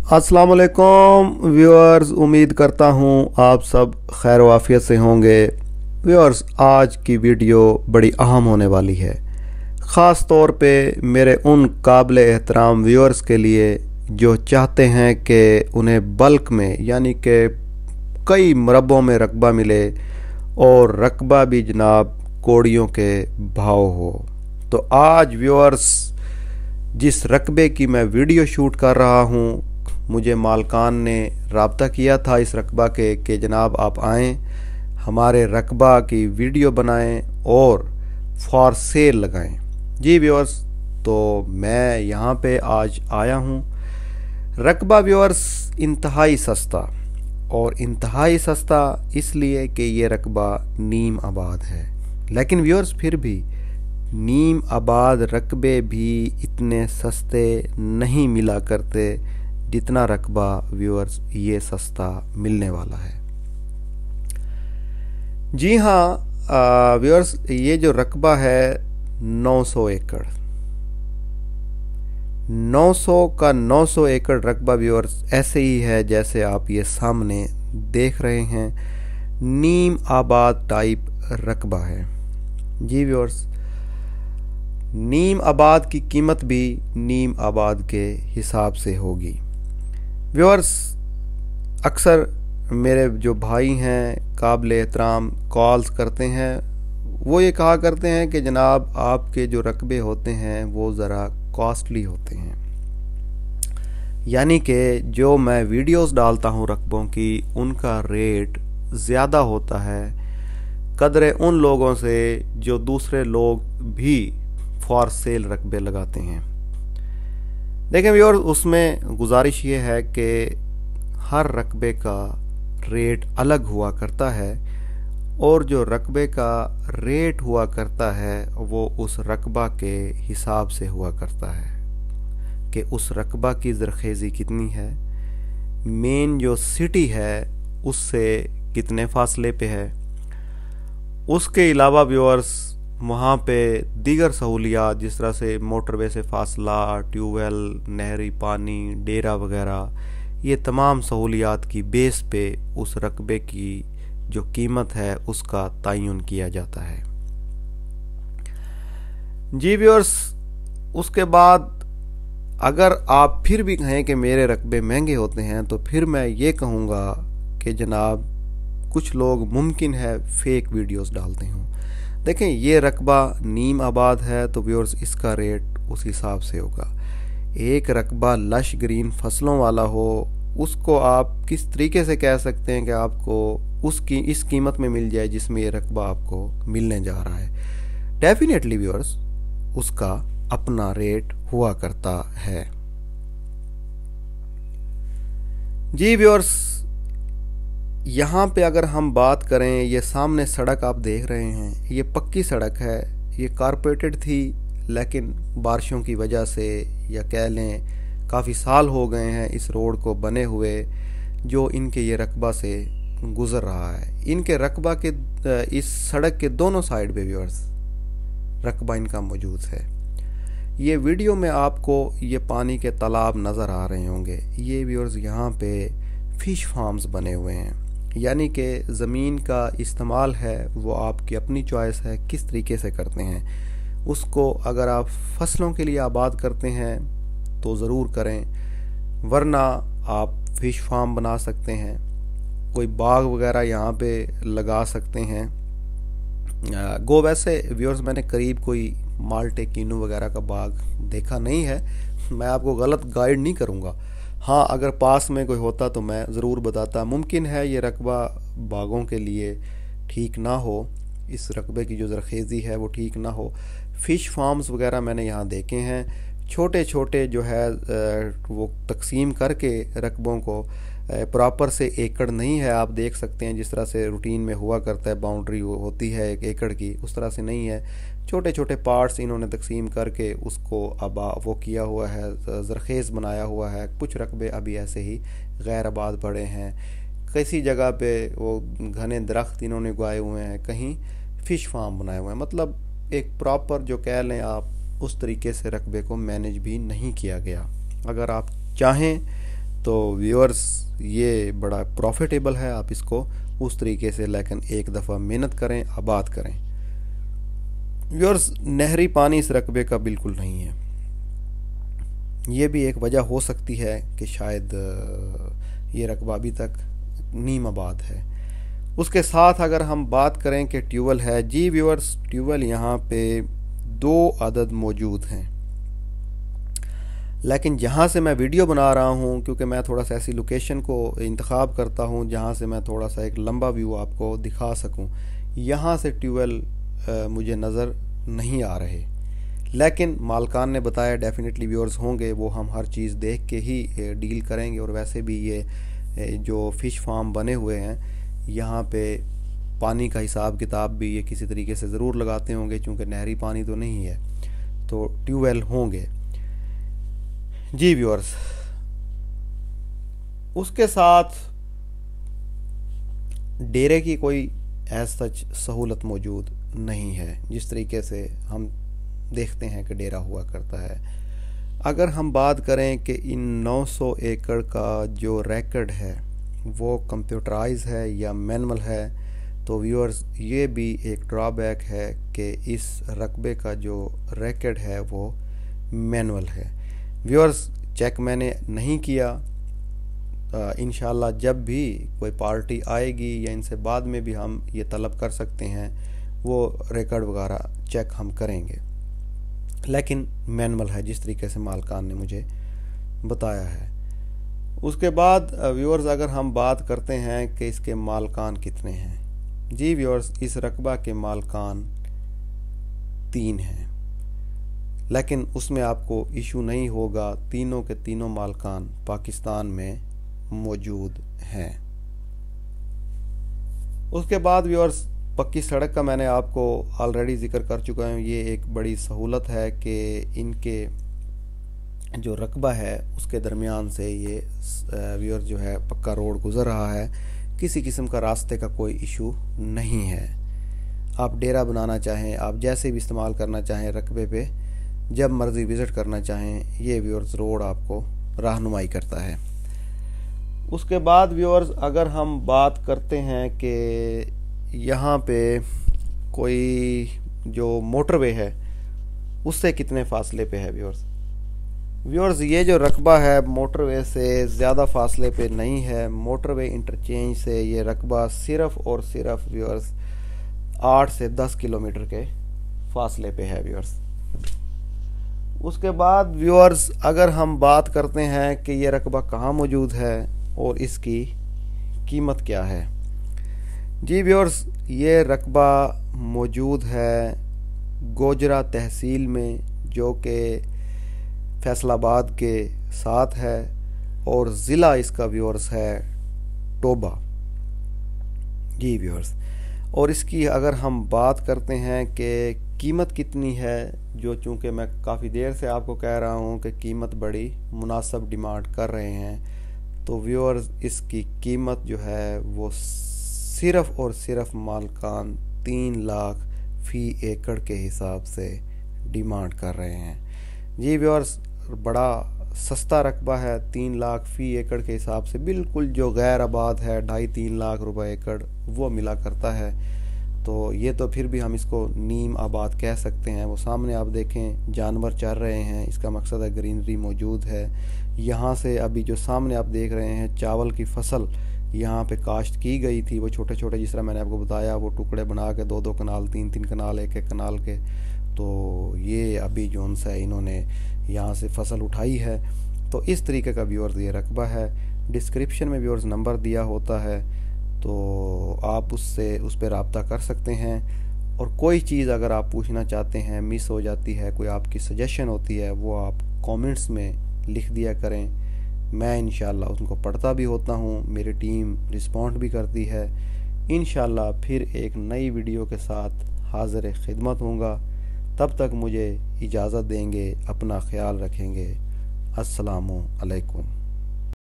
अस्सलाम वालेकुम व्यूअर्स, उम्मीद करता हूँ आप सब खैर वाफियत से होंगे। व्यूअर्स, आज की वीडियो बड़ी अहम होने वाली है, ख़ास तौर पे मेरे उन काबिल एहतराम व्यूअर्स के लिए जो चाहते हैं कि उन्हें बल्क में यानी कि कई मरबों में रकबा मिले और रकबा भी जनाब कोड़ियों के भाव हो। तो आज व्यूअर्स, जिस रकबे की मैं वीडियो शूट कर रहा हूँ, मुझे मालकान ने राब्ता किया था इस रकबा के कि जनाब आप आएँ, हमारे रकबा की वीडियो बनाएं और फॉर सेल लगाएं। जी व्यूअर्स, तो मैं यहाँ पे आज आया हूँ। रकबा व्यूअर्स इंतहाई सस्ता, और इंतहाई सस्ता इसलिए कि ये रकबा नीम आबाद है। लेकिन व्यूअर्स, फिर भी नीम आबाद रकबे भी इतने सस्ते नहीं मिला करते जितना रकबा व्यूअर्स ये सस्ता मिलने वाला है। जी हाँ व्यूअर्स, ये जो रकबा है 900 एकड़, 900 का 900 एकड़ रकबा व्यूअर्स ऐसे ही है जैसे आप ये सामने देख रहे हैं, नीम आबाद टाइप रकबा है। जी व्यूअर्स, नीम आबाद की कीमत भी नीम आबाद के हिसाब से होगी। व्यूअर्स, अक्सर मेरे जो भाई हैं काबिल एहतराम कॉल्स करते हैं, वो ये कहा करते हैं कि जनाब आपके जो रकबे होते हैं वो ज़रा कॉस्टली होते हैं, यानी कि जो मैं वीडियोस डालता हूँ रकबों की, उनका रेट ज़्यादा होता है कदरे उन लोगों से जो दूसरे लोग भी फॉर सेल रकबे लगाते हैं। देखें व्यूअर्स, उसमें गुजारिश ये है कि हर रकबे का रेट अलग हुआ करता है, और जो रकबे का रेट हुआ करता है वो उस रकबा के हिसाब से हुआ करता है कि उस रकबा की ज़रखेज़ी कितनी है, मेन जो सिटी है उससे कितने फासले पे है। उसके अलावा व्यूअर्स, वहाँ पे दीगर सहूलियात जिस तरह से मोटरवे से फासला, ट्यूबवेल, नहरी पानी, डेरा वगैरह, ये तमाम सहूलियात की बेस पे उस रकबे की जो कीमत है उसका तयन किया जाता है। जी व्यूअर्स, उसके बाद अगर आप फिर भी कहें कि मेरे रकबे महंगे होते हैं, तो फिर मैं ये कहूँगा कि जनाब कुछ लोग मुमकिन है फेक वीडियोस डालते हों। देखें, ये रकबा नीम आबाद है तो व्यूअर्स इसका रेट उस हिसाब से होगा। एक रकबा लश ग्रीन फसलों वाला हो, उसको आप किस तरीके से कह सकते हैं कि आपको उसकी इस कीमत में मिल जाए जिसमें ये रकबा आपको मिलने जा रहा है। डेफिनेटली व्यूअर्स, उसका अपना रेट हुआ करता है। जी व्यूअर्स, यहाँ पे अगर हम बात करें, ये सामने सड़क आप देख रहे हैं, ये पक्की सड़क है। ये कारपेटेड थी, लेकिन बारिशों की वजह से या कह लें काफ़ी साल हो गए हैं इस रोड को बने हुए, जो इनके ये रकबा से गुज़र रहा है। इनके रकबा के इस सड़क के दोनों साइड पे व्यूअर्स रकबा इनका मौजूद है। ये वीडियो में आपको ये पानी के तालाब नज़र आ रहे होंगे। ये व्यूअर्स यहाँ पे फ़िश फार्म्स बने हुए हैं, यानी कि ज़मीन का इस्तेमाल है वो आपकी अपनी चॉइस है किस तरीके से करते हैं उसको। अगर आप फसलों के लिए आबाद करते हैं तो ज़रूर करें, वरना आप फ़िश फार्म बना सकते हैं, कोई बाग वगैरह यहाँ पे लगा सकते हैं। गो वैसे व्यूअर्स, मैंने करीब कोई माल्टे कीनू वगैरह का बाग देखा नहीं है, मैं आपको गलत गाइड नहीं करूँगा। हाँ, अगर पास में कोई होता तो मैं ज़रूर बताता। मुमकिन है ये रकबा बागों के लिए ठीक ना हो, इस रकबे की जो ज़रखेज़ी है वो ठीक ना हो। फ़िश फार्म्स वगैरह मैंने यहाँ देखे हैं, छोटे छोटे जो है वो तकसीम करके रकबों को, प्रॉपर से एकड़ नहीं है, आप देख सकते हैं जिस तरह से रूटीन में हुआ करता है, बाउंड्री होती है एक एकड़ की, उस तरह से नहीं है। छोटे छोटे पार्ट्स इन्होंने तकसीम करके उसको वो किया हुआ है, ज़रखेज़ बनाया हुआ है। कुछ रकबे अभी ऐसे ही गैर आबाद पड़े हैं, किसी जगह पे वो घने दरख्त इन्होंने उगाए हुए हैं, कहीं फ़िश फार्म बनाए हुए हैं। मतलब एक प्रॉपर जो कह लें आप उस तरीके से रकबे को मैनेज भी नहीं किया गया। अगर आप चाहें تو ویورز یہ بڑا پروفیٹیبل ہے، آپ اس کو اس طریقے سے لیکن ایک دفعہ محنت کریں، آباد کریں۔ ویورز نہری پانی اس رقبے کا بالکل نہیں ہے، یہ بھی ایک وجہ ہو سکتی ہے کہ شاید یہ رقبہ ابھی تک نیم آباد ہے۔ اس کے ساتھ اگر ہم بات کریں کہ ٹیوبل ہے، جی ویورز ٹیوبل یہاں پہ 2 عدد موجود ہیں، لیکن جہاں سے میں ویڈیو بنا رہا ہوں، کیونکہ میں تھوڑا سا ایسی لوکیشن کو انتخاب کرتا ہوں جہاں سے میں تھوڑا سا ایک لمبا ویو آپ کو دکھا سکوں، یہاں سے ٹیوبل مجھے نظر نہیں آ رہے، لیکن مالکان نے بتایا ڈیفینیٹلی ویورز ہوں گے، وہ ہم ہر چیز دیکھ کے ہی ڈیل کریں گے۔ اور ویسے بھی یہ جو فش فارم بنے ہوئے ہیں یہاں پہ پانی کا حساب کتاب بھی یہ کسی طریقے سے ضرور لگاتے ہوں گے، چونکہ نہری پانی تو نہیں ہے، تو ٹیوبویل ہوں گے۔ جی ویورز اس کے ساتھ ڈیرے کی کوئی ایز سچ سہولت موجود نہیں ہے، جس طریقے سے ہم دیکھتے ہیں کہ ڈیرا ہوا کرتا ہے۔ اگر ہم بات کریں کہ ان 900 ایکڑ کا جو ریکارڈ ہے وہ کمپیوٹرائز ہے یا مینول ہے، تو ویورز یہ بھی ایک ڈرا بیک ہے کہ اس رقبے کا جو ریکارڈ ہے وہ مینول ہے۔ ویورز چیک میں نے نہیں کیا، انشاءاللہ جب بھی کوئی پارٹی آئے گی یا ان سے بعد میں بھی ہم یہ طلب کر سکتے ہیں، وہ ریکارڈ وغیرہ چیک ہم کریں گے، لیکن مینول ہے جس طریقے سے مالکان نے مجھے بتایا ہے۔ اس کے بعد ویورز اگر ہم بات کرتے ہیں کہ اس کے مالکان کتنے ہیں، جی ویورز اس رقبہ کے مالکان 3 ہیں، لیکن اس میں آپ کو ایشو نہیں ہوگا، تینوں کے تینوں مالکان پاکستان میں موجود ہیں۔ اس کے بعد ویورز پکی سڑک کا میں نے آپ کو آلریڈی ذکر کر چکا ہوں، یہ ایک بڑی سہولت ہے کہ ان کے جو رقبہ ہے اس کے درمیان سے یہ ویورز جو ہے پکا روڈ گزر رہا ہے، کسی قسم کا راستے کا کوئی ایشو نہیں ہے۔ آپ ڈیرا بنانا چاہیں، آپ جیسے بھی استعمال کرنا چاہیں رقبے پہ، جب مرضی وزٹ کرنا چاہیں، یہ ویورز روڈ آپ کو رہنمائی کرتا ہے۔ اس کے بعد ویورز اگر ہم بات کرتے ہیں کہ یہاں پہ کوئی جو موٹر وے ہے اس سے کتنے فاصلے پہ ہے ویورز یہ جو رقبہ ہے موٹر وے سے زیادہ فاصلے پہ نہیں ہے، موٹر وے انٹرچینج سے یہ رقبہ صرف اور صرف ویورز 8 سے 10 کلومیٹر کے فاصلے پہ ہے ویورز۔ اس کے بعد ویورز اگر ہم بات کرتے ہیں کہ یہ رقبہ کہاں موجود ہے اور اس کی قیمت کیا ہے، جی ویورز یہ رقبہ موجود ہے گوجرا تحصیل میں، جو کہ فیصل آباد کے ساتھ ہے، اور ضلع اس کا ویورز ہے ٹوبہ۔ جی ویورز اور اس کی اگر ہم بات کرتے ہیں کہ قیمت کتنی ہے، جو چونکہ میں کافی دیر سے آپ کو کہہ رہا ہوں کہ قیمت بڑی مناسب ڈیمانڈ کر رہے ہیں، تو ویورز اس کی قیمت جو ہے وہ صرف اور صرف مالکان 3 لاکھ فی ایکڑ کے حساب سے ڈیمانڈ کر رہے ہیں۔ جی ویورز بڑا سستا رقبہ ہے، 3 لاکھ فی ایکڑ کے حساب سے بالکل جو غیر آباد ہے 2.5-3 لاکھ روپے ایکڑ وہ ملا کرتا ہے، تو یہ تو پھر بھی ہم اس کو نیم آباد کہہ سکتے ہیں۔ وہ سامنے آپ دیکھیں جانور چر رہے ہیں، اس کا مقصد ہے گرینری موجود ہے۔ یہاں سے ابھی جو سامنے آپ دیکھ رہے ہیں چاول کی فصل یہاں پہ کاشت کی گئی تھی، وہ چھوٹے چھوٹے جس طرح میں نے آپ کو بتایا وہ ٹکڑے بنا کے 2-2 کنال 3-3 کنال 1-1 کنال کے، تو یہ ابھی جو سے انہوں نے یہاں سے فصل اٹھائی ہے، تو اس طریقے کا ویورز یہ رقبہ ہے۔ ڈسکرپشن میں ویورز نمبر دیا ہوتا ہے، تو آپ اس پہ رابطہ کر سکتے ہیں، اور کوئی چیز اگر آپ پوچھنا چاہتے ہیں مس ہو جاتی ہے، کوئی آپ کی سجیشن ہوتی ہے، وہ آپ کامنٹس میں لکھ دیا کریں، میں انشاءاللہ ان کو پڑھتا بھی ہوتا ہوں، میری ٹیم رسپونڈ بھی کرتی ہے۔ انشاءاللہ پھر ایک نئی ویڈیو کے ساتھ حاضر خدمت ہوں گا، تب تک مجھے اجازت دیں گے، اپنا خیال رکھیں گے۔ السلام علیکم۔